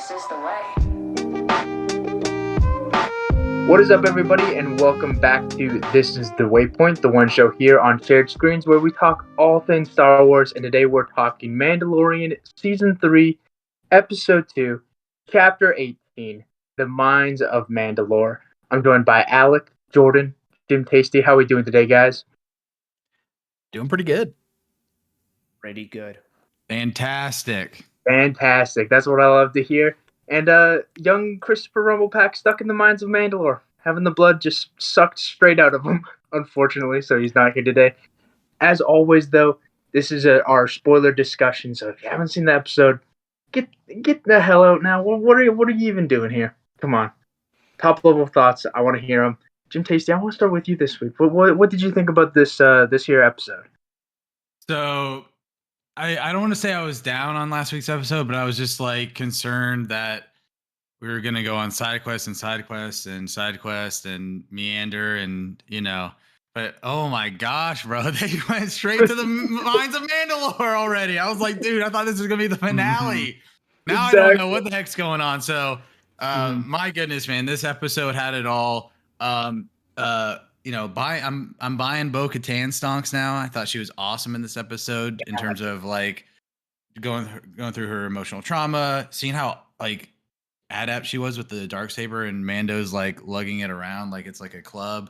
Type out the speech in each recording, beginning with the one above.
This is the way. What is up, everybody, and welcome back to This is the Waypoint, the one show here on Shared Screens where we talk all things Star Wars, and today we're talking Mandalorian Season 3, Episode 2, Chapter 18, The Mines of Mandalore. I'm joined by Alec, Jordan, Jim Tasty. How are we doing today, guys? Doing pretty good. Pretty good. Fantastic. Fantastic. That's what I love to hear. And young Christopher Rumblepack stuck in the Mines of Mandalore, having the blood just sucked straight out of him, unfortunately, so he's not here today. As always, though, this is our spoiler discussion, so if you haven't seen the episode, get the hell out now. What are you even doing here? Come on. Top level thoughts. I want to hear them. Jim Tasty, I want to start with you this week. What did you think about this here episode? So I don't want to say I was down on last week's episode, but I was just like concerned that we were gonna go on side quest and meander and but oh my gosh, bro, they went straight to the Mines of Mandalore already. I was like, dude, I thought this was gonna be the finale. Now exactly. I don't know what the heck's going on. So my goodness, man, this episode had it all. I'm buying Bo-Katan stonks now. I thought she was awesome in this episode in terms of like going through her emotional trauma, seeing how like adept she was with the Darksaber, and Mando's like lugging it around like it's like a club.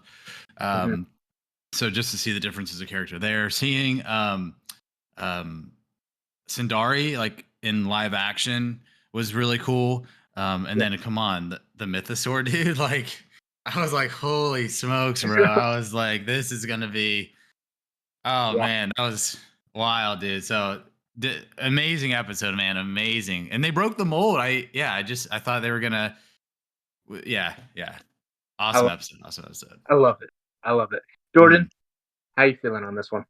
So just to see the differences of character there, seeing Sindari like in live action was really cool. And then come on, the Mythosaur dude, like I was like, holy smokes, bro. I was like, this is going to be, man, that was wild, dude. So amazing episode, man. Amazing. And they broke the mold. I thought they were going to, Awesome episode. I love it. Jordan, how you feeling on this one?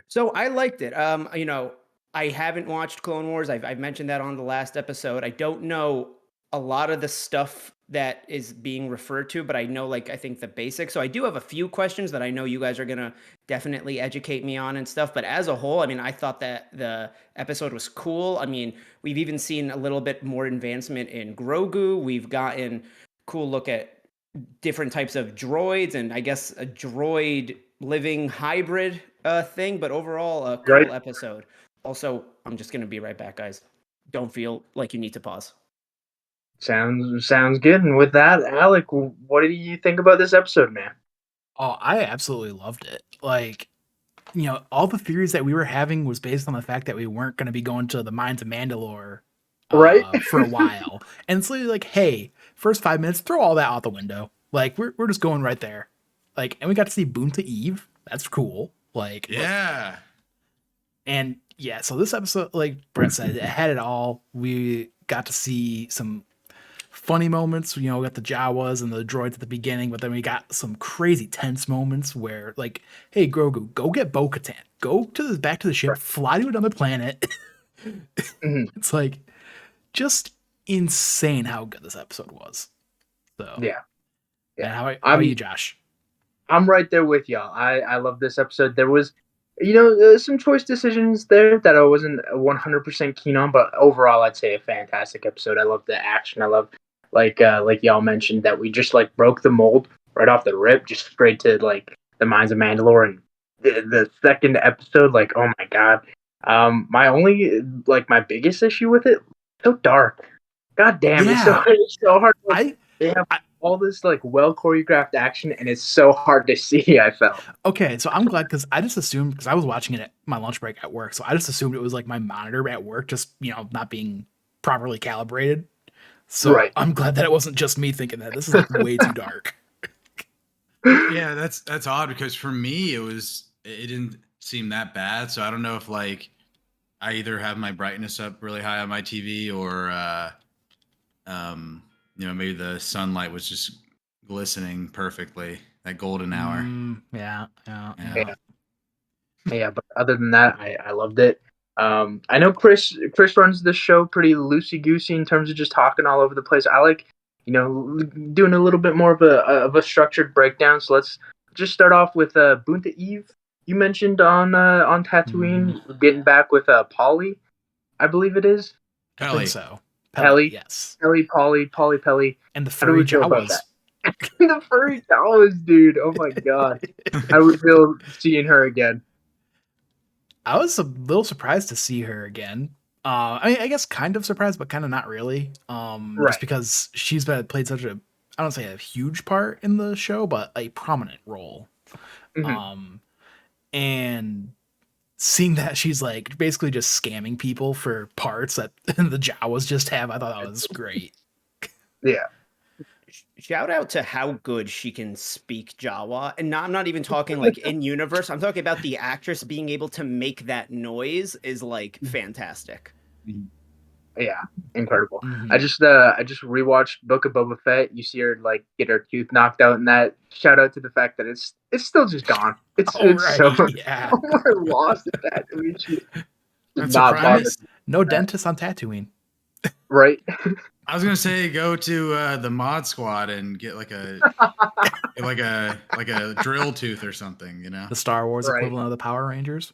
So I liked it. I haven't watched Clone Wars. I've mentioned that on the last episode. I don't know a lot of the stuff that is being referred to, but I know, I think the basics. So I do have a few questions that I know you guys are going to definitely educate me on and stuff. But as a whole, I mean, I thought that the episode was cool. I mean, we've even seen a little bit more advancement in Grogu. We've gotten cool look at different types of droids and I guess a droid living hybrid thing. But overall, a cool episode. Also, I'm just going to be right back, guys. Don't feel like you need to pause. Sounds good. And with that, Alec, what do you think about this episode, man? Oh, I absolutely loved it. Like, all the theories that we were having was based on the fact that we weren't going to be going to the Mines of Mandalore for a while. And it's literally like, hey, first 5 minutes, throw all that out the window. Like, we're just going right there. Like, and we got to see Boonta Eve. That's cool. Like, yeah. And yeah, so this episode, like Bret said, it had it all. We got to see some funny moments, we got the Jawas and the droids at the beginning, but then we got some crazy tense moments where, like, hey, Grogu, go get Bo-Katan. Go back to the ship, fly to another planet. It's like just insane how good this episode was. So yeah. And how are you, Josh? I'm right there with y'all. I love this episode. There was, some choice decisions there that I wasn't 100% keen on, but overall, I'd say a fantastic episode. I love the action. I love, like y'all mentioned, that we just like broke the mold right off the rip, just straight to like the Mines of Mandalore. And the second episode, like, oh my god. My biggest issue with it, so dark. God damn, it's so hard. They have all this like well choreographed action, and it's so hard to see. I felt. Okay, so I'm glad because I just assumed, because I was watching it at my lunch break at work, so I just assumed it was like my monitor at work just not being properly calibrated. So I'm glad that it wasn't just me thinking that. This is like way too dark. Yeah, that's odd because for me it didn't seem that bad. So I don't know if like I either have my brightness up really high on my TV or maybe the sunlight was just glistening perfectly, that golden hour. Yeah. But other than that, I loved it. I know Chris runs the show pretty loosey-goosey in terms of just talking all over the place. I like, doing a little bit more of a structured breakdown. So let's just start off with Boonta Eve. You mentioned on Tatooine, getting back with Polly, I believe it is. I think so. Pelly. Yes. Pelly, Polly, Pelly. And the How do we furry feel about Jawas. The furry Jawas, dude. Oh my god. How do we feel seeing her again? I was a little surprised to see her again. I guess kind of surprised, but kind of not really. Right. Just because she's played such a, I don't say a huge part in the show, but a prominent role. Mhm. And seeing that she's like basically just scamming people for parts that the Jawas just have, I thought that was great. Yeah. Shout out to how good she can speak Jawa. And I'm not even talking like in universe. I'm talking about the actress being able to make that noise is like fantastic. Yeah, incredible. Mhm. I just rewatched Book of Boba Fett. You see her like get her tooth knocked out, and that shout out to the fact that it's still just gone. It's so Yeah. lost at that. I mean, she That's not bothered, surprising. No dentist on Tatooine. right? I was gonna say go to the mod squad and get like a drill tooth or something, you know. The Star Wars Right. equivalent of the Power Rangers.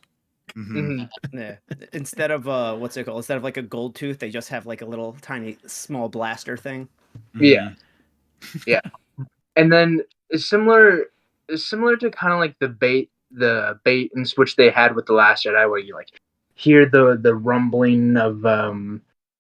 Mhm. Yeah. Instead of what's it called? Instead of like a gold tooth, they just have like a little tiny small blaster thing. Yeah, yeah. And then it's similar to kind of like the bait and switch they had with the Last Jedi, where you like hear the rumbling of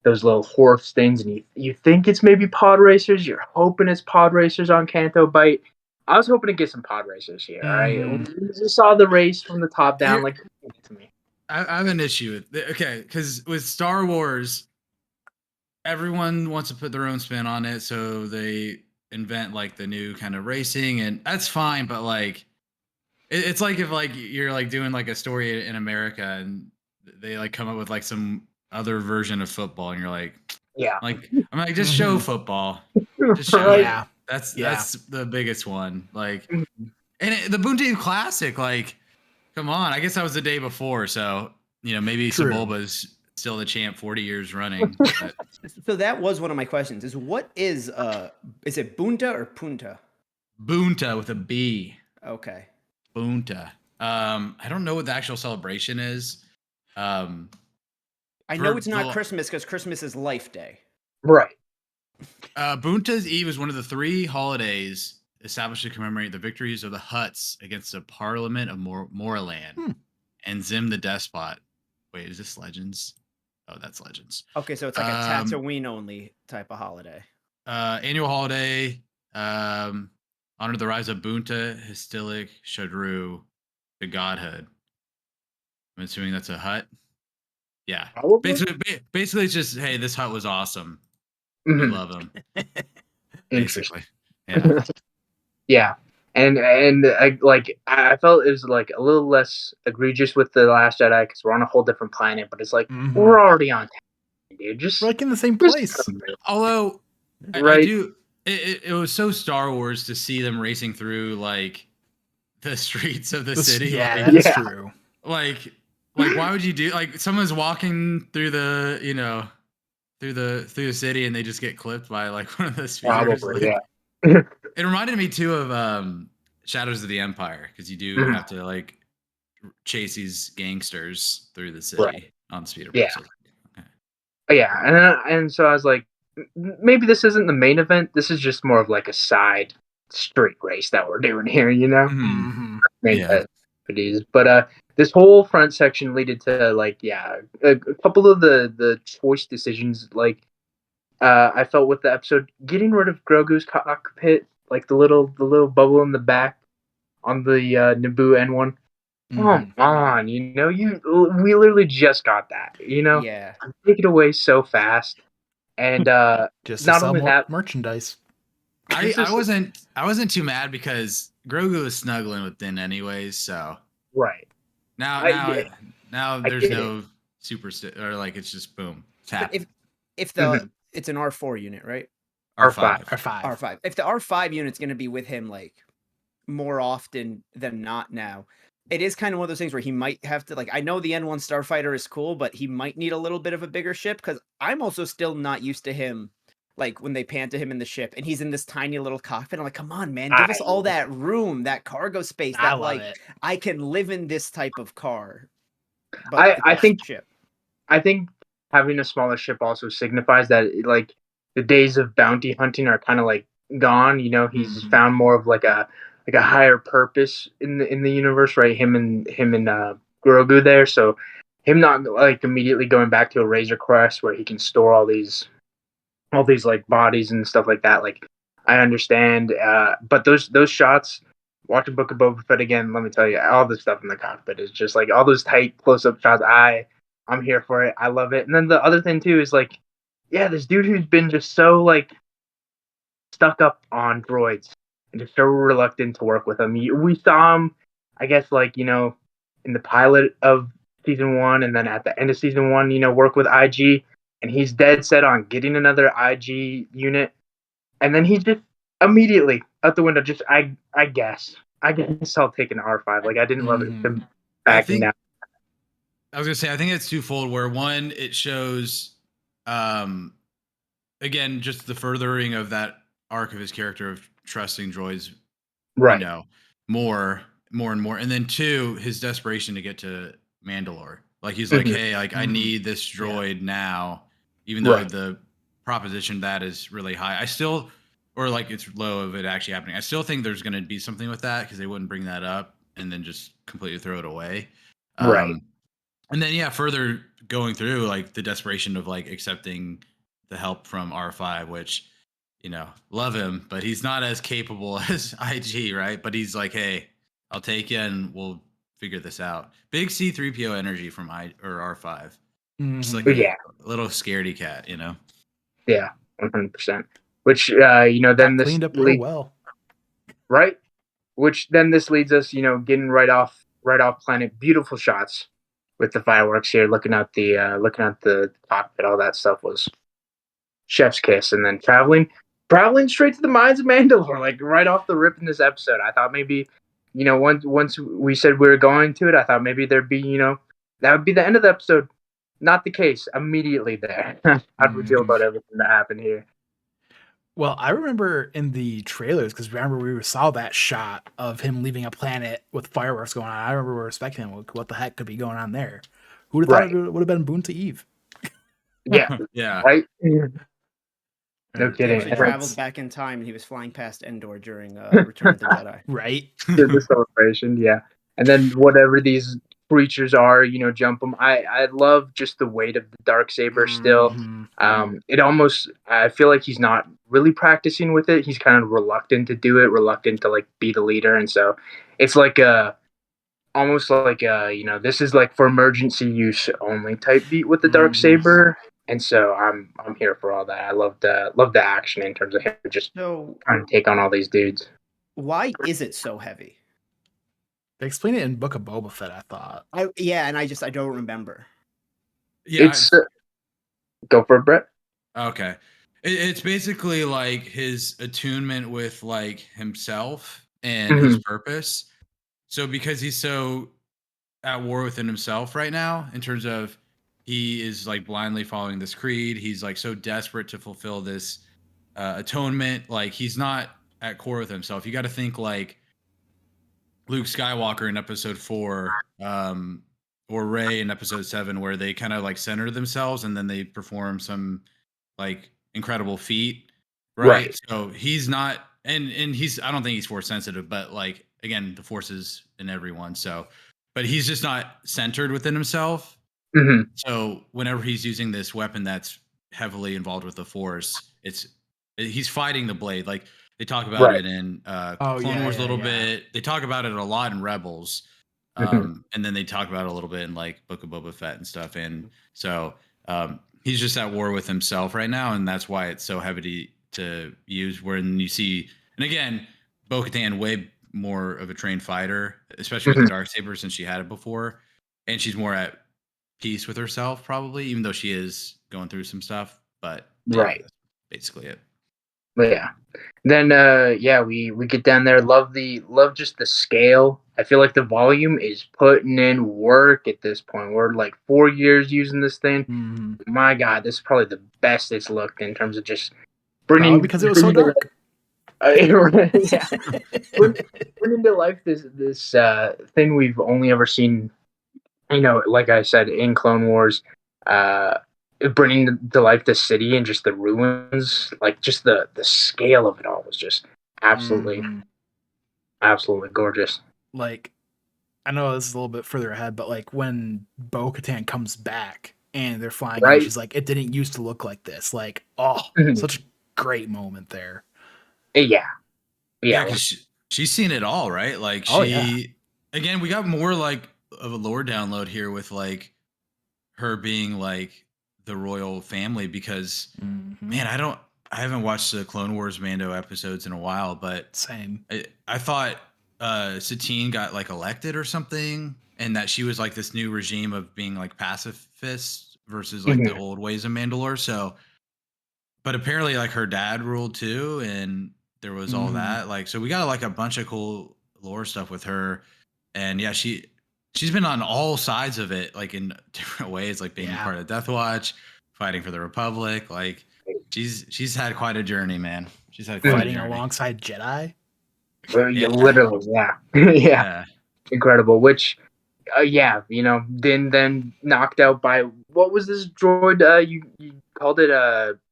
those little horse things, and you think it's maybe pod racers. You're hoping it's pod racers on Canto Bite. I was hoping to get some pod racers here. All right, Mhm. we just saw the race from the top down. Here- Like, give it to me. I have an issue with okay, because with Star Wars, everyone wants to put their own spin on it, so they invent like the new kind of racing, and that's fine. But like, it's like if like you're like doing like a story in America, and they like come up with like some other version of football, and you're like, Yeah, I'm like, just show Mhm. football, just show Right. it. Yeah. That's Yeah. that's the biggest one. Like, Mhm. and the Boonty Classic, like, come on. I guess that was the day before, so maybe True. Sebulba's still the champ 40 years running. But So that was one of my questions. Is what is it Bunta or Punta? Boonta with a B. Okay. Boonta. I don't know what the actual celebration is. I For know it's not the- Christmas because Christmas is Life Day. right. Boonta's Eve is one of the 3 holidays established to commemorate the victories of the Hutts against the Parliament of Moorland and Zim the Despot. Wait, is this Legends? Oh, that's Legends. Okay, so it's like a Tatooine only type of holiday. Annual holiday. Honor the rise of Boonta, Histilik, Shadru, to godhood. I'm assuming that's a hut. Yeah. Probably. Basically, it's just, hey, this hut was awesome. We Mhm. love him. Interesting. Basically. Yeah. Yeah, and I felt it was like a little less egregious with the Last Jedi because we're on a whole different planet, but it's like Mhm. we're already on, dude. Just We're like in the same just place. come here. Although, I Right. do. It was so Star Wars to see them racing through like the streets of the city. Yeah, Like, that's Yeah. true. like why would you do like someone's walking through the through the city and they just get clipped by like one of the speeders? Probably, Like, yeah. it reminded me too of Shadows of the Empire, because you do Mhm. have to like chase these gangsters through the city Right. on speeder Yeah. bikes. Okay. Yeah, and so I was like, maybe this isn't the main event. This is just more of like a side street race that we're doing here, you know? Mhm. Mhm. Main Yeah. event it is. But this whole front section leaded to like a couple of the choice decisions. Like I felt with the episode getting rid of Grogu's cockpit, like the little bubble in the back on the Naboo N1. Mhm. Come on, we literally just got that. Yeah. Take it away so fast, and Just to not sell only more that, merchandise. This I is- wasn't too mad because Grogu was snuggling with Din anyways, so right. now I there's get no super or like it's just boom. It's But happening. if Mm-hmm. the it's an R4 unit, right? R5. R5. R5. If the R5 unit's going to be with him like more often than not now, it is kind of one of those things where he might have to like, I know the N1 Starfighter is cool, but he might need a little bit of a bigger ship because I'm also still not used to him. Like when they pan to him in the ship and he's in this tiny little cockpit, I'm like, come on, man, give us all that room, that cargo space. I That love like it. I can live in this type of car. But I it's a think ship. I think having a smaller ship also signifies that like the days of bounty hunting are kind of like gone. You know, he's found more of like a higher purpose in the universe, right? Him and Grogu there. So him not like immediately going back to a Razor Crest where he can store all these like bodies and stuff like that. Like I understand, but those shots. Watching Book of Boba Fett again, let me tell you, all the stuff in the cockpit is just like all those tight close-up shots. I'm here for it. I love it. And then the other thing too is like, yeah, this dude who's been just so like stuck up on droids and just so reluctant to work with them. We saw him, I guess, like in the pilot of season 1, and then at the end of season 1, work with IG, and he's dead set on getting another IG unit, and then he's just immediately out the window. Just I guess I'll take an R5. Like I didn't love it. Backing down. I was gonna say I think it's twofold. Where one, it shows, again, just the furthering of that arc of his character of trusting droids, right? More and more, and then two, his desperation to get to Mandalore. Like he's like, hey, like I need this droid now, even though the proposition that is really high. I still, or like it's low of it actually happening. I still think there's going to be something with that because they wouldn't bring that up and then just completely throw it away. Right. And then further going through like the desperation of like accepting the help from R5, which love him, but he's not as capable as IG, right? But he's like, hey, I'll take you and we'll figure this out. Big C-3PO energy from R5. Just like a little scaredy cat, Yeah, 100%. Which then this cleaned up real well, right? Which then this leads us, getting right off planet. Beautiful shots with the fireworks here. Looking at the cockpit, all that stuff was chef's kiss. And then traveling straight to the Mines of Mandalore, like right off the rip in this episode. I thought maybe, once we said we were going to it, I thought maybe there'd be, that would be the end of the episode. Not the case. Immediately there, I'd reveal about everything that happened here. Well, I remember in the trailers, because remember we saw that shot of him leaving a planet with fireworks going on. I remember we were expecting what the heck could be going on there. Who would have thought it would have been Boonta Eve? Yeah, yeah, right. No kidding. He traveled back in time, and he was flying past Endor during Return of the Jedi. Right. The celebration, yeah. And then whatever these creatures are, jump them. I love just the weight of the Darksaber still. It almost, I feel like he's not really practicing with it. He's kind of reluctant to do it, reluctant to like be the leader. And so it's like almost like this is like for emergency use only type beat with the Darksaber. And so I'm here for all that. I love the action in terms of him just trying to take on all these dudes. Why is it so heavy? They explain it in Book of Boba Fett, I thought. And I don't remember. Yeah, it's go for it, Bret. Okay, it's basically like his attunement with like himself and his purpose. So because he's so at war within himself right now, in terms of he is like blindly following this creed, he's like so desperate to fulfill this atonement. Like he's not at core with himself. You got to think like Luke Skywalker in episode 4, or Rey in episode 7, where they kind of like center themselves and then they perform some like incredible feat, right? So he's not, and he's, I don't think he's force sensitive, but like again, the force is in everyone. So, but he's just not centered within himself. So whenever he's using this weapon that's heavily involved with the force, he's fighting the blade. Like they talk about it in Clone Wars a little bit. They talk about it a lot in Rebels. And then they talk about it a little bit in like Book of Boba Fett and stuff. And so he's just at war with himself right now. And that's why it's so heavy to use. When you see, and again, Bo-Katan way more of a trained fighter, especially with the Darksaber since she had it before. And she's more at peace with herself probably, even though she is going through some stuff. But that's basically it. But yeah. Then we get down there. Love just the scale. I feel like the volume is putting in work at this point. We're like 4 years using this thing. My God, this is probably the best it's looked in terms of just bringing, because it was so dark. Bringing to life this thing we've only ever seen, like I said, in Clone Wars. bringing to life the city and just the ruins, like just the scale of it all was just absolutely Mhm. absolutely gorgeous. Like, I know this is a little bit further ahead, but like when Bo-Katan comes back and they're flying in, Right? she's like, "It didn't used to look like this." Like, oh, Mhm. such a great moment there. Yeah, Yeah, yeah, because she's seen it all, right? Like Oh, yeah. again, we got more like of a lore download here with like her being like the royal family because Mhm. man, I haven't watched the Clone Wars Mando episodes in a while, but Same. I thought Satine got like elected or something, and that she was like this new regime of being like pacifist versus like the Mhm. old ways of Mandalore. So, but apparently like her dad ruled too, and there was all Mhm. that. Like, so we got like a bunch of cool lore stuff with her, and yeah, she's been on all sides of it, like in different ways, like being Yeah. part of Death Watch, fighting for the Republic. Like, she's had quite a journey, man. She's had quite a Fighting journey. alongside Jedi. Yeah, Yeah. literally, yeah, yeah, Yeah. incredible. Which, yeah, then knocked out by what was this droid? You called it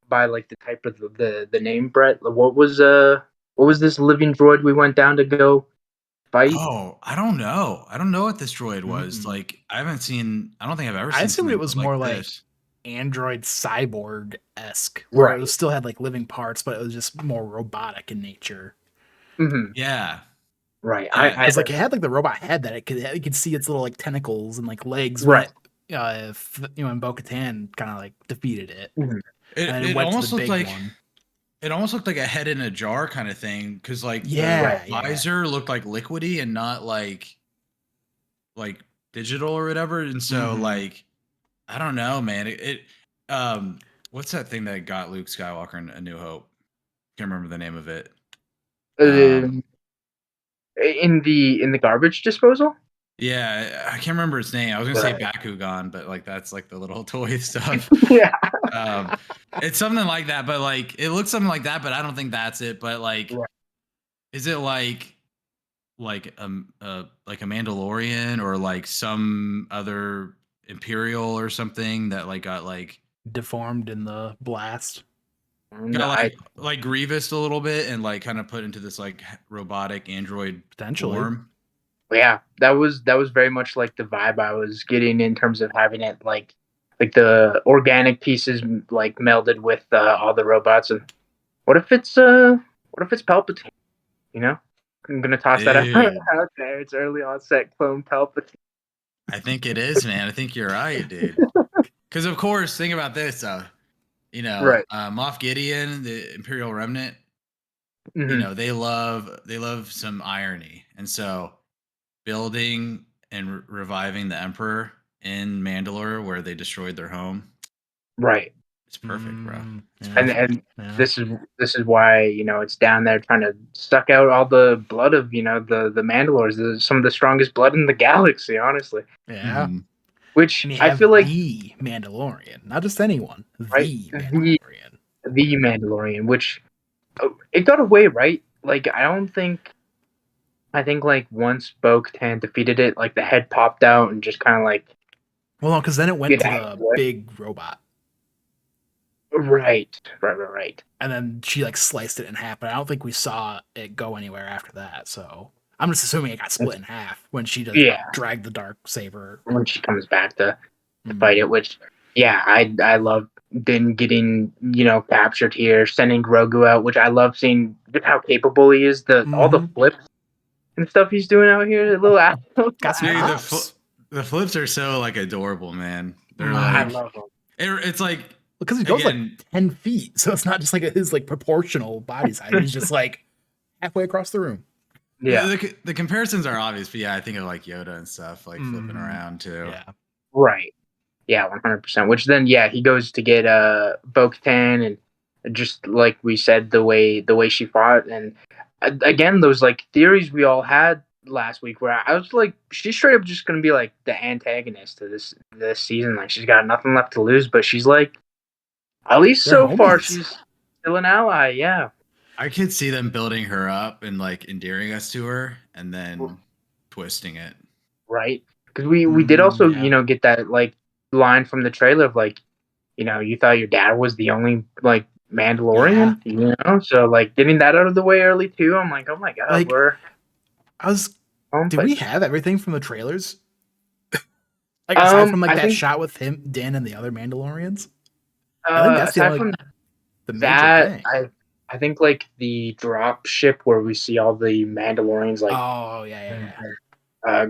by like the type of the name, Brett. What was this living droid we went down to go fight? Oh, I don't know. I don't know what this droid was. Mm-mm. Like, I don't think I've ever I seen assumed it something was like more like this. android cyborg esque, where it Right. was still had like living parts, but it was just more robotic in nature. Hmm. Yeah. Right. Yeah. Because like it had like the robot head that it could see its little like tentacles and like legs when Right. when Bo-Katan kind of like defeated it, Mhm. and then it It went to the almost looked big like one. it almost looked like a head in a jar kind of thing. Cause like the Yeah, yeah. visor looked like liquidy and not like digital or whatever. And so Mhm. like, I don't know, man. Um what's that thing that got Luke Skywalker in A New Hope? Can't remember the name of it. Um, in the garbage disposal. Yeah, I can't remember its name. I was gonna say Right. Bakugan, but like that's like the little toy stuff. Yeah. Um, it's something like that, but like it looks something like that, but I don't think that's it. But like, Right. is it like a Mandalorian or like some other Imperial or something that like got Deformed in the blast. No, I like Grievous a little bit and like kind of put into this like robotic android Potentially. form. yeah, that was very much like the vibe I was getting in terms of having it like the organic pieces like melded with all the robots. And what if it's Palpatine? You know, I'm gonna toss that out, Dude, out there. It's early onset clone Palpatine. I think it is, man. I think you're right, dude. Because of course, think about this. Right. Moff Gideon, the Imperial Remnant. Hmm. They love some irony, and so building and reviving the Emperor in Mandalore, where they destroyed their home. Right. It's perfect, bro. It's Yeah. perfect. And Yeah. this is why it's down there trying to suck out all the blood of the Mandalores, some of the strongest blood in the galaxy, honestly. Yeah. Mhm. Which And you I have feel like the Mandalorian, not just anyone. right The the Mandalorian. the Mandalorian, which it got away, right? Like I think like once Bo-Katan defeated it, like the head popped out and just kind of like Well, no, because then it went get to out of the the way. big robot, Right. and then she like sliced it in half. But I don't think we saw it go anywhere after that. So I'm just assuming it got split in half when she just Yeah, dragged the dark saber. when she comes back to fight it, which yeah, I love Din getting captured here, sending Grogu out, which I love seeing just how capable he is. All the Mhm. flips and stuff he's doing out here, the little Got some Dude, pops. the flips are so like adorable, man. They're I like love him. it's like Because he goes again, like 10 feet, so it's not just like his like proportional body size. He's just like halfway across the room. Yeah, the comparisons are obvious, but yeah, I think of like Yoda and stuff, like flipping Mhm. around too. Yeah. right. Yeah, 100%. Which then, yeah, he goes to get Bo-Katan, and just like we said, the way she fought, and again, those like theories we all had last week, where I was like, she's straight up just gonna be like the antagonist to this season. Like she's got nothing left to lose, but she's like, at least They're so far, homies. she's still an ally. Yeah, I could see them building her up and like endearing us to her, and then twisting it. right. Because we did also Yeah. get that like line from the trailer of like you thought your dad was the only like Mandalorian, so like getting that out of the way early too. I'm like, oh my god, Like, we're did we have everything from the trailers? Like aside from like I that think, shot with him, Din, and the other Mandalorians. I think that's aside from the major that, thing. I think like the drop ship where we see all the Mandalorians like Oh yeah.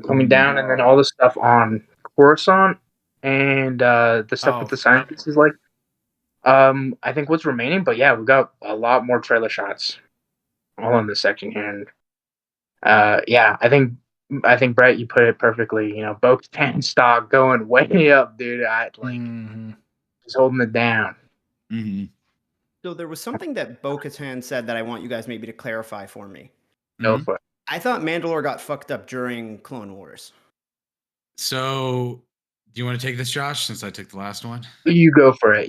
coming down, and then all the stuff on Coruscant and the stuff with the scientists is like I think what's remaining, but yeah, we got a lot more trailer shots all in this section here, and yeah, I think Brett, you put it perfectly. Bo-Katan stock going way up, dude. He's holding it down. Mm-hmm. So there was something that Bo-Katan said that I want you guys maybe to clarify for me. Go for it. I thought Mandalore got fucked up during Clone Wars. So, do you want to take this, Josh, since I took the last one? You go for it.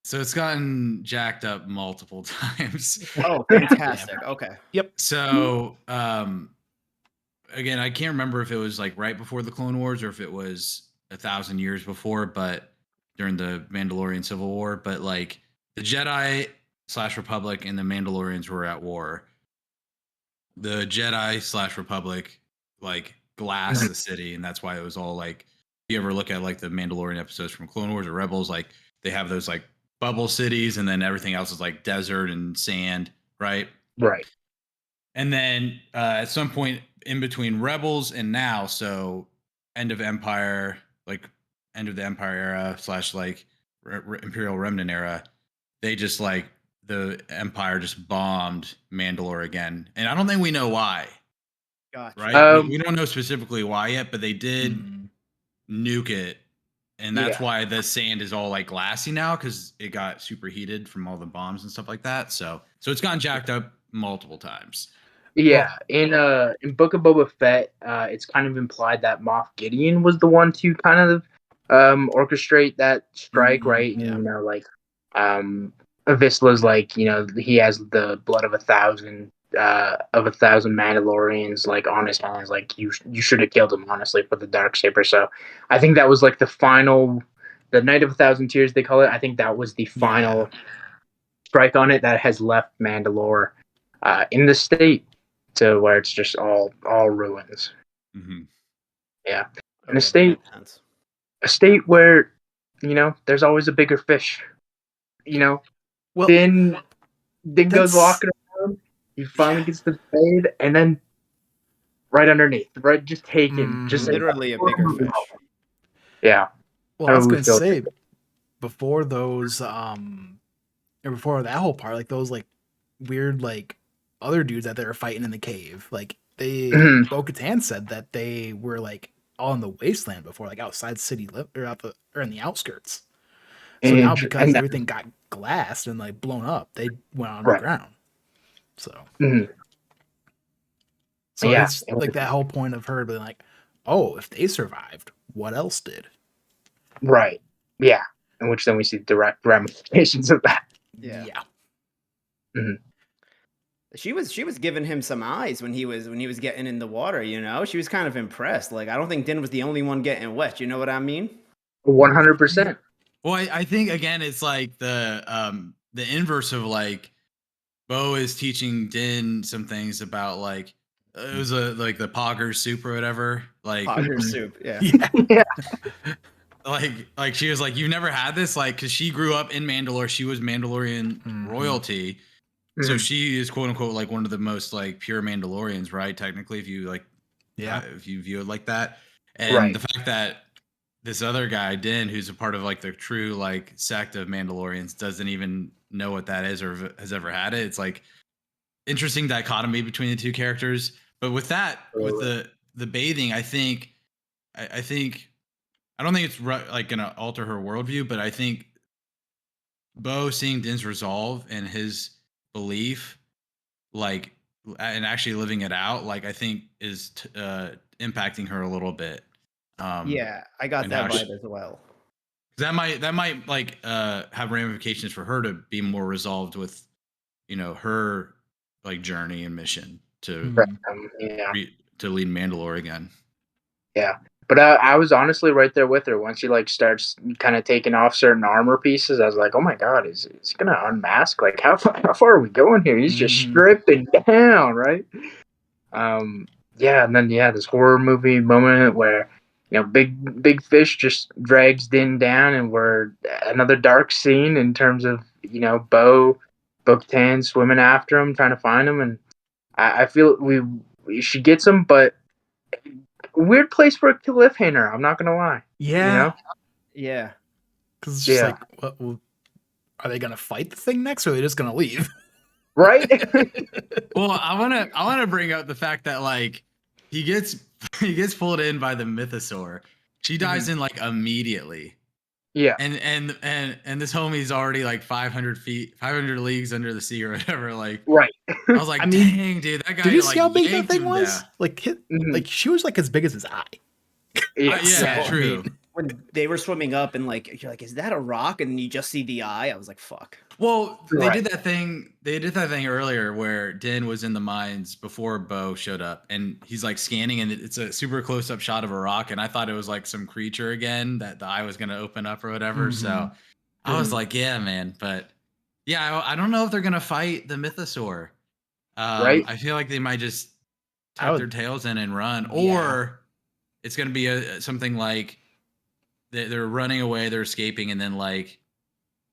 So it's gotten jacked up multiple times. Oh, fantastic. Okay. Yep. So, again, I can't remember if it was like right before the Clone Wars or if it was 1,000 years before, but during the Mandalorian Civil War. But like the Jedi / Republic and the Mandalorians were at war. The Jedi / Republic like glassed the city, and that's why it was all like. If you ever look at like the Mandalorian episodes from Clone Wars or Rebels, like they have those like bubble cities, and then everything else is like desert and sand, right? Right. And then at some point in between Rebels and now, so end of Empire, like end of the Empire era / like Imperial Remnant era, they just like the Empire just bombed Mandalore again, and I don't think we know why. Gotcha. Right? We don't know specifically why yet, but they did nuke it, and that's why the sand is all like glassy now because it got superheated from all the bombs and stuff like that. So it's gotten jacked up multiple times. Yeah, in Book of Boba Fett, it's kind of implied that Moff Gideon was the one to kind of orchestrate that strike, right? Yeah. And like Avisla's like, he has the blood of 1,000 Mandalorians like on his hands. Like you should have killed him, honestly, for the Darksaber. So I think that was like the Night of 1,000 Tears they call it. I think that was the final strike on it that has left Mandalore in the state to where it's just all ruins. Mm-hmm. Yeah, in a state where there's always a bigger fish. Well, Din goes walking around. He finally gets the fade, and then right underneath, right, just taken, just literally a bigger fish. Yeah. Well, I was gonna say before those, or before that whole part, like those like weird like other dudes that they were fighting in the cave, like Bo-Katan said that they were like all in the wasteland before, like outside city or in the outskirts. So now because everything got glassed and like blown up, they went underground. So, so it's like that whole point of her being like, "Oh, if they survived, what else did?" Right. Yeah. In which then we see direct ramifications of that. Yeah. Mm-hmm. She was giving him some eyes when he was getting in the water. She was kind of impressed. Like I don't think Din was the only one getting wet. You know what I mean? 100%. Well, I think again, it's like the inverse of like Bo is teaching Din some things about like it was like the Pogger soup or whatever. Like Pogger soup, yeah. Like she was like, you've never had this, like, because she grew up in Mandalore. She was Mandalorian royalty, so she is quote unquote like one of the most like pure Mandalorians, right? Technically, if you like, if you view it like that, and the fact that this other guy Din, who's a part of like the true like sect of Mandalorians, doesn't even know what that is or has ever had it. It's like interesting dichotomy between the two characters. But with that, with the bathing, I think I don't think it's like gonna alter her worldview, but I think Bo seeing Din's resolve and his belief, like, and actually living it out, like I think is impacting her a little bit. Yeah, I got that vibe as well. That might like have ramifications for her to be more resolved with, her like journey and mission to to lead Mandalore again. Yeah, But I was honestly right there with her once she like starts kind of taking off certain armor pieces. I was like, oh my god, is he gonna unmask? Like how far are we going here? He's just stripping down, right? Yeah, and then this horror movie moment where big fish just drags Din down, and we're another dark scene in terms of Bo-Katan swimming after him, trying to find him, and I feel she gets him, but weird place for a cliffhanger. I'm not gonna lie. Yeah. Yeah. Because it's just like, well, are they gonna fight the thing next, or are they just gonna leave? Right? Well, I wanna bring up the fact that like he gets pulled in by the mythosaur. She dies in like immediately. Yeah. And this homie's already like 500 leagues under the sea or whatever. Like, right. I was like, I mean, dang, dude, that guy. Did you like, see how big that yanked thing him was? down. Like, like she was like as big as his eye. Yeah, Yeah, true. I mean, When they were swimming up and like you're like, is that a rock? And you just see the eye. I was like, fuck. Well, they Right. did that thing. They did that thing earlier where Din was in the mines before Bo showed up, and he's like scanning, and it's a super close up shot of a rock. And I thought it was like some creature again that the eye was gonna open up or whatever. So I was like, yeah, man. But yeah, I don't know if they're gonna fight the mythosaur. Right. I feel like they might just tuck their tails in and run, or it's gonna be something like they're running away, they're escaping, and then like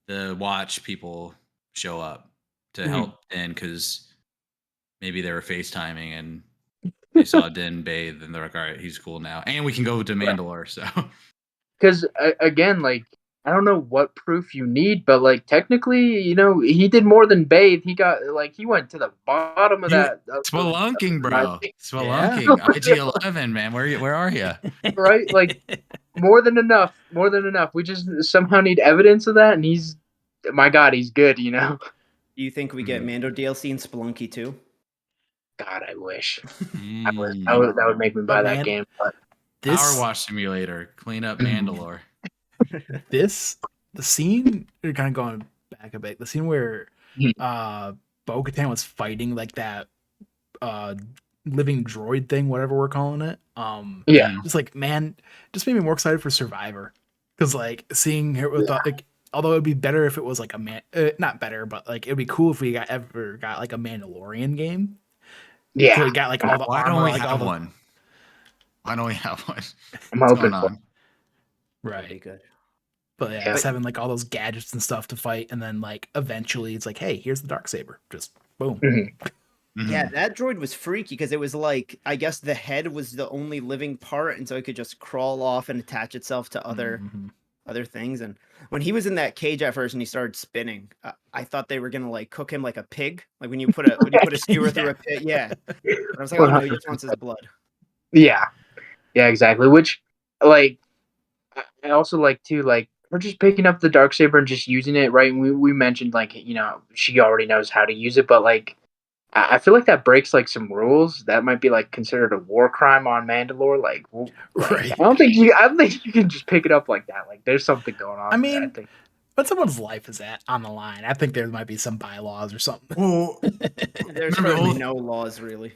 the watch people show up to help Din because maybe they were FaceTiming and they saw Din bathe and they're like, all right, he's cool now. And we can go to Mandalore. So Because again, like I don't know what proof you need, but like technically, he did more than bathe. He went to the bottom of that. spelunking, bro. Spelunking. IG-11, man. Where are you? Right? Like more than enough. More than enough. We just somehow need evidence of that, and my God, he's good. Do you think we get Mando DLC and Spelunky too? God, I wish. That would make me buy that game. But Power Wash Simulator. Clean up Mandalore. The scene, you're kind of going back a bit. The scene where Bo-Katan was fighting like that living droid thing, whatever we're calling it. Just like, man, just made me more excited for Survivor. Because like seeing her with like, although it would be better if it was like not better, but like it would be cool if we ever got like a Mandalorian game. Yeah. So we got like all the Why armor, don't we like have all one? Why don't we have one? I'm What's hoping going for on? That'd be right. good. But yeah, just having like all those gadgets and stuff to fight, and then like eventually it's like, hey, here's the Darksaber. Just boom. Yeah, that droid was freaky because it was like, I guess the head was the only living part, and so it could just crawl off and attach itself to other things. And when he was in that cage at first and he started spinning, I thought they were gonna like cook him like a pig, like when you put a skewer through a pit. Yeah, but I was like, oh no, he just wants his blood. Yeah, exactly. Which, like, I also like too, like, we're just picking up the Darksaber and just using it, right? And we mentioned like, she already knows how to use it, but like, I feel like that breaks like some rules. That might be like considered a war crime on Mandalore. Like, right. I don't think you can just pick it up like that. Like, there's something going on. I mean, I think. But someone's life is on the line. I think there might be some bylaws or something. Well, there's probably no laws really.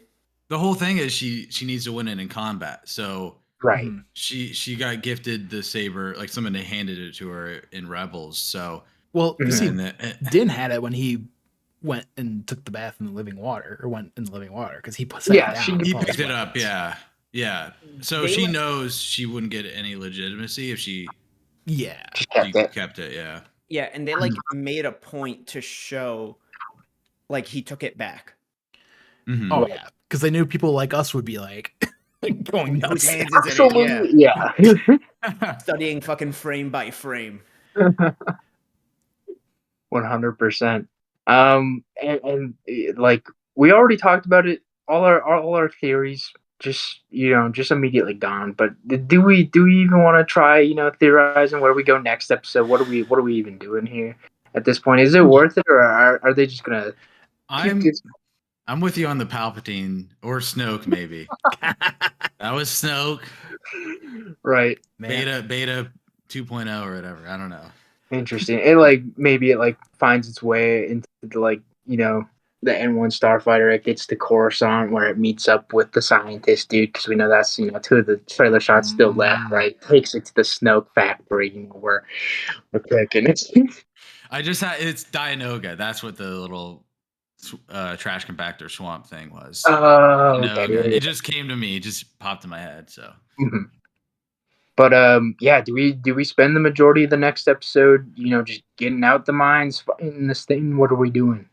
The whole thing is she needs to win it in combat. So right, she got gifted the saber, like someone handed it to her in Rebels. So see, Din had it when he went and took the bath in the living water, or went in the living water because he put it down. He picked it up. Yeah. So she knows she wouldn't get any legitimacy if she kept it. Yeah. Yeah, and they like made a point to show like he took it back. Oh yeah, because they knew people like us would be like going nuts. Absolutely, Studying fucking frame by frame. 100%. And like we already talked about it. All our theories just immediately gone. But do we even want to try theorizing where we go next episode? What are we even doing here at this point? Is it worth it, or are they just gonna? I'm with you on the Palpatine or Snoke, maybe. That was Snoke. Right. Beta 2.0 or whatever. I don't know. Interesting. It maybe finds its way into the the N1 starfighter. It gets to Coruscant where it meets up with the scientist dude, because we know that's, two of the trailer shots still left, right? Takes it to the Snoke factory, where we're cooking. It's it's Dianoga. That's what the little trash compactor swamp thing was. okay. It just came to me. It just popped in my head. So. Mhm. But yeah, do we spend the majority of the next episode, just getting out the mines, fighting this thing? What are we doing?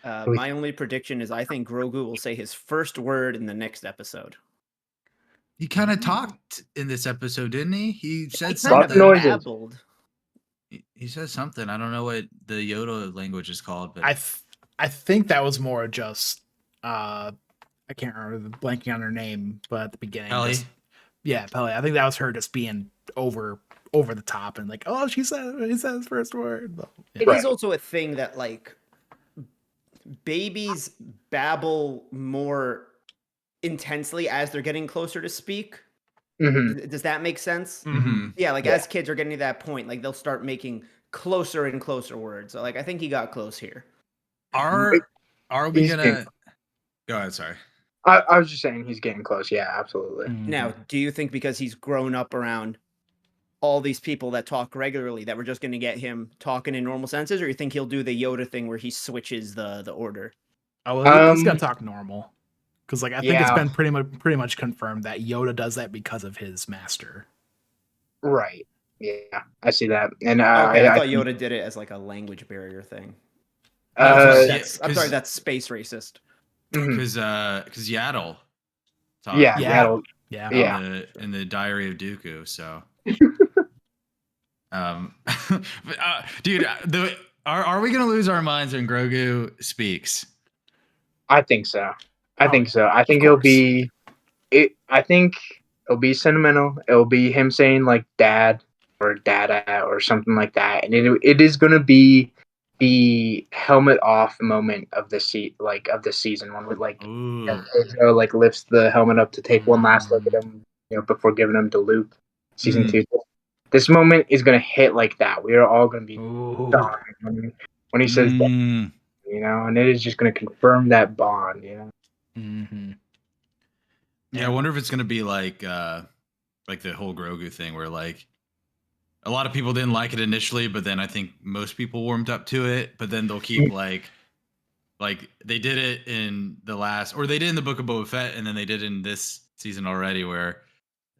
My only prediction is I think Grogu will say his first word in the next episode. He kind of talked in this episode, didn't he? He said He kind something. of babbled. He says something. I don't know what the Yoda language is called, but I think that was more just I can't remember, blanking on her name, but at the beginning, Ellie. Pelly. I think that was her just being over the top and like, oh, he said his first word. But, yeah. It is also a thing that like babies babble more intensely as they're getting closer to speak. Mm-hmm. Does that make sense? Mm-hmm. Yeah, like as kids are getting to that point, like they'll start making closer and closer words. So, like I think he got close here. Are we gonna go ahead? Sorry. I was just saying he's getting close. Yeah, absolutely. Now, do you think because he's grown up around all these people that talk regularly that we're just going to get him talking in normal senses, or you think he'll do the Yoda thing where he switches the order? Oh, well, he's gonna talk normal, because like I think it's been pretty much confirmed that Yoda does that because of his master. Right. Yeah, I see that. And okay, I thought Yoda did it as like a language barrier thing. I'm sorry, that's space racist. Because Yaddle. Yaddle. Yeah. In the Diary of Dooku. So. Dude, are we gonna lose our minds when Grogu speaks? I think so. I think it'll be I think it'll be sentimental. It'll be him saying like dad or dada or something like that, and it is gonna be the helmet off moment of the season when we like lifts the helmet up to take one last look at him, before giving him to Luke. Season 2. This moment is gonna hit like that. We are all gonna be dying when he says that, and it is just gonna confirm that bond, Mm-hmm. Yeah, I wonder if it's gonna be like the whole Grogu thing, where like a lot of people didn't like it initially, but then I think most people warmed up to it. But then they'll keep like they did it in the last, or they did in the Book of Boba Fett, and then they did in this season already, where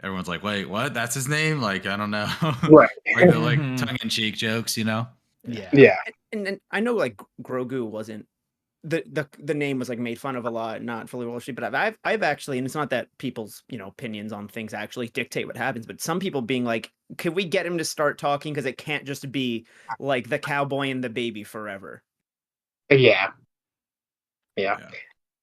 everyone's like, "Wait, what? That's his name?" Like, I don't know, right? like tongue-in-cheek jokes, Yeah. And I know like Grogu wasn't the name was like made fun of a lot, not fully well received, but I've actually, and it's not that people's opinions on things actually dictate what happens, but some people being like, could we get him to start talking, because it can't just be like the cowboy and the baby forever. Yeah.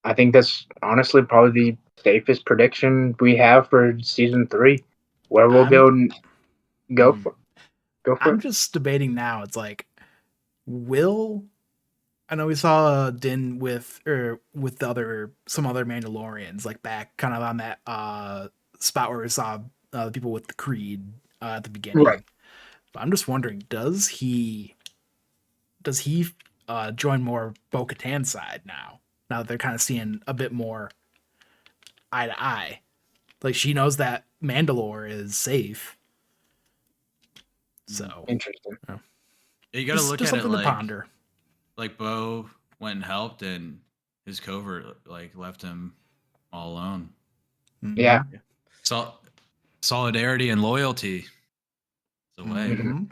I think that's honestly probably the safest prediction we have for season 3, where we'll go for I'm just debating now. It's like, I know we saw Din with some other Mandalorians, like back kind of on that spot where we saw the people with the Creed at the beginning. Right. But I'm just wondering, does he join more Bo-Katan's side now? Now that they're kind of seeing a bit more eye to eye, like she knows that Mandalore is safe. So interesting. You got to look at it something to ponder. Like Bo went and helped, and his covert like left him all alone. Yeah. So solidarity and loyalty. The way. Mm-hmm.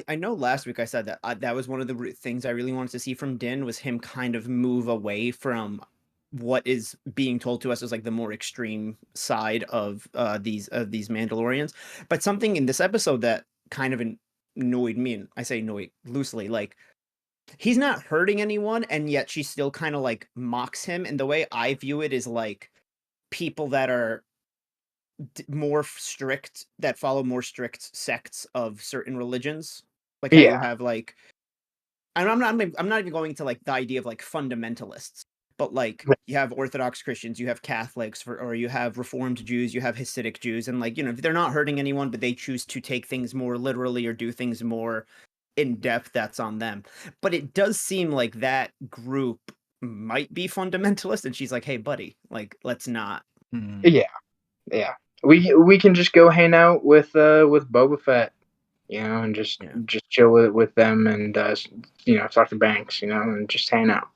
I know last week I said that that was one of the things I really wanted to see from Din, was him kind of move away from what is being told to us as like the more extreme side of these Mandalorians. But something in this episode that kind of annoyed me, and I say annoyed loosely, like he's not hurting anyone, and yet she still kind of like mocks him. And the way I view it is like people that are more strict, that follow more strict sects of certain religions, like how you have like, and I'm not even going to like the idea of like fundamentalists, but like you have Orthodox Christians, you have Catholics, or you have Reformed Jews, you have Hasidic Jews, and like they're not hurting anyone, but they choose to take things more literally or do things more in depth. That's on them. But it does seem like that group might be fundamentalist, and she's like, "Hey, buddy, like, let's not." Mhm. Yeah. We can just go hang out with Boba Fett, and just Yeah. chill with them, and talk to Banks, and just hang out.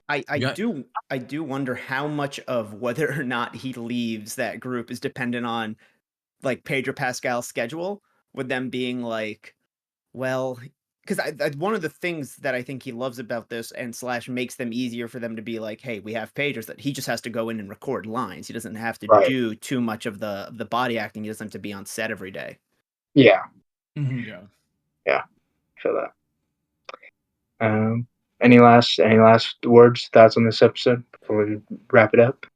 I Yeah. do wonder how much of whether or not he leaves that group is dependent on, like, Pedro Pascal's schedule, with them being like, well, because one of the things that I think he loves about this and slash makes them easier for them to be like, "Hey, we have Pedro's," that he just has to go in and record lines. He doesn't have to Right. do too much of the body acting. He doesn't have to be on set every day. Yeah. Mhm. Yeah. Feel that. Any last words, thoughts on this episode before we wrap it up?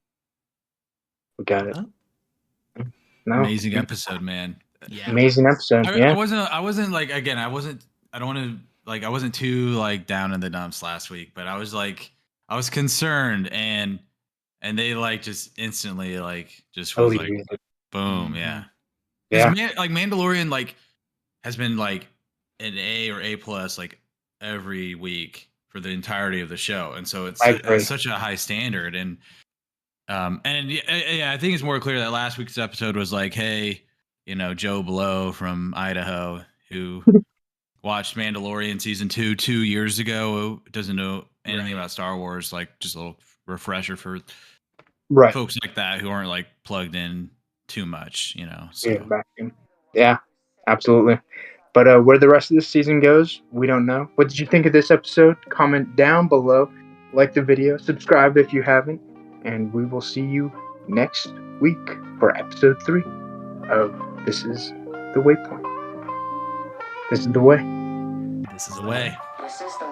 We got it. Huh? No. Amazing episode, man. Yeah. Amazing episode. I Yeah. wasn't like, again, I don't want to, like, I wasn't too like down in the dumps last week, but I was concerned, and they like just instantly like just was like Alleviated. boom, Mhm. yeah. Yeah. Because like Mandalorian like has been like an A or A plus like every week for the entirety of the show, and so I it agree. has such a high standard. And yeah, I think it's more clear that last week's episode was like, hey, Joe Blow from Idaho, who watched Mandalorian season 2 years ago, who doesn't know anything Right. about Star Wars, like just a little refresher for Right. folks like that who aren't like plugged in too much, so Yeah. Back in. Yeah. Absolutely. But where the rest of this season goes, we don't know. What did you think of this episode? Comment down below. Like the video. Subscribe if you haven't. And we will see you next week for episode 3 of This is the Waypoint. This is the way. This is the the way. way. This is the